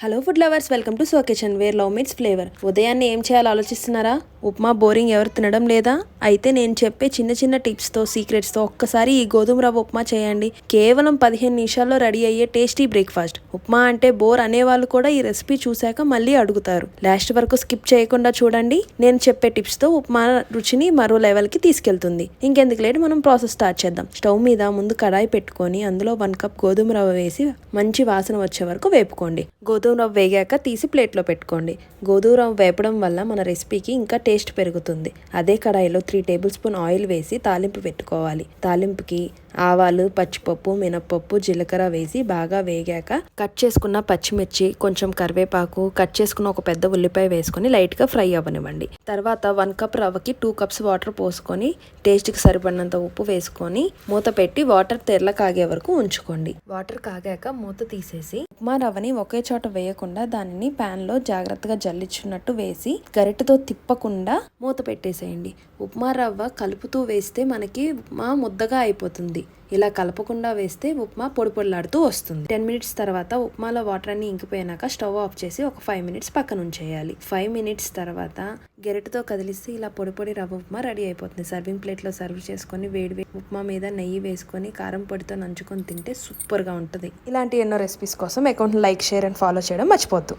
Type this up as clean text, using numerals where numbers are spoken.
Hello food lovers, welcome to so kitchen where love meets flavour. ఉదయాన్నే ఏం చేయాలో ఆలోచిస్తున్నారా? ఉప్మా బోరింగ్ ఎవరు తినడం లేదా? అయితే నేను చెప్పే చిన్న చిన్న టిప్స్తో సీక్రెట్స్తో ఒక్కసారి ఈ గోధుమ రవ్వ ఉప్మా చేయండి. కేవలం 15 నిమిషాల్లో రెడీ అయ్యే టేస్టీ బ్రేక్ఫాస్ట్. ఉప్మా అంటే బోర్ అనేవాళ్ళు కూడా ఈ రెసిపీ చూశాక మళ్ళీ అడుగుతారు. లాస్ట్ వరకు స్కిప్ చేయకుండా చూడండి. నేను చెప్పే టిప్స్తో ఉప్మా రుచిని మరో లెవెల్కి తీసుకెళ్తుంది. ఇంకెందుకు లేట్, మనం ప్రాసెస్ స్టార్ట్ చేద్దాం. స్టవ్ మీద ముందు కడాయి పెట్టుకొని అందులో 1 కప్ గోధుమ రవ్వ వేసి మంచి వాసన వచ్చే వరకు వేపుకోండి. గోధుమ రవ్వ వేగాక తీసి ప్లేట్లో పెట్టుకోండి. గోధుమ రవ్వ వేపడం వల్ల మన రెసిపీకి ఇంకా టేస్ట్ పెరుగుతుంది. అదే కడాయిలో 3 టేబుల్ స్పూన్ ఆయిల్ వేసి తాలింపు పెట్టుకోవాలి. తాలింపుకి ఆవాలు, పచ్చిపప్పు, మినప్పప్పు, జీలకర్ర వేసి బాగా వేగాక కట్ చేసుకున్న పచ్చిమిర్చి, కొంచెం కరివేపాకు, కట్ చేసుకున్న ఒక పెద్ద ఉల్లిపాయ వేసుకొని లైట్గా ఫ్రై అవ్వనివ్వండి. తర్వాత 1 కప్ రవ్వకి 2 కప్స్ వాటర్ పోసుకొని టేస్ట్కి సరిపడినంత ఉప్పు వేసుకొని మూత పెట్టి వాటర్ తెరల కాగే వరకు ఉంచుకోండి. వాటర్ కాగాక మూత తీసేసి ఉప్మా రవ్వని ఒకే చోట వేయకుండా దానిని ప్యాన్లో జాగ్రత్తగా జల్లించున్నట్టు వేసి గరిటెతో తిప్పకుండా మూత పెట్టేసేయండి. ఉప్మా రవ్వ కలుపుతూ వేస్తే మనకి ఉప్మా ముద్దగా అయిపోతుంది. ఇలా కలపకుండా వేస్తే ఉప్మా పొడి పొడిలాడుతూ వస్తుంది. 10 మినిట్స్ తర్వాత ఉప్మాలో వాటర్ అన్ని ఇంకిపోయినాక స్టవ్ ఆఫ్ చేసి ఒక 5 మినిట్స్ పక్కన ఉంచేయాలి. 5 మినిట్స్ తర్వాత గరిటెతో కదిలిస్తే ఇలా పొడి పొడి రవ్వ ఉప్మా రెడీ అయిపోతుంది. సర్వింగ్ ప్లేట్లో సర్వ్ చేసుకొని వేడి ఉప్మా మీద నెయ్యి వేసుకొని కారం పొడితో నంచుకొని తింటే సూపర్గా ఉంటుంది. ఇలాంటి ఎన్నో రెసిపీస్ కోసం account like, share and follow చేయడం మర్చిపోద్దు.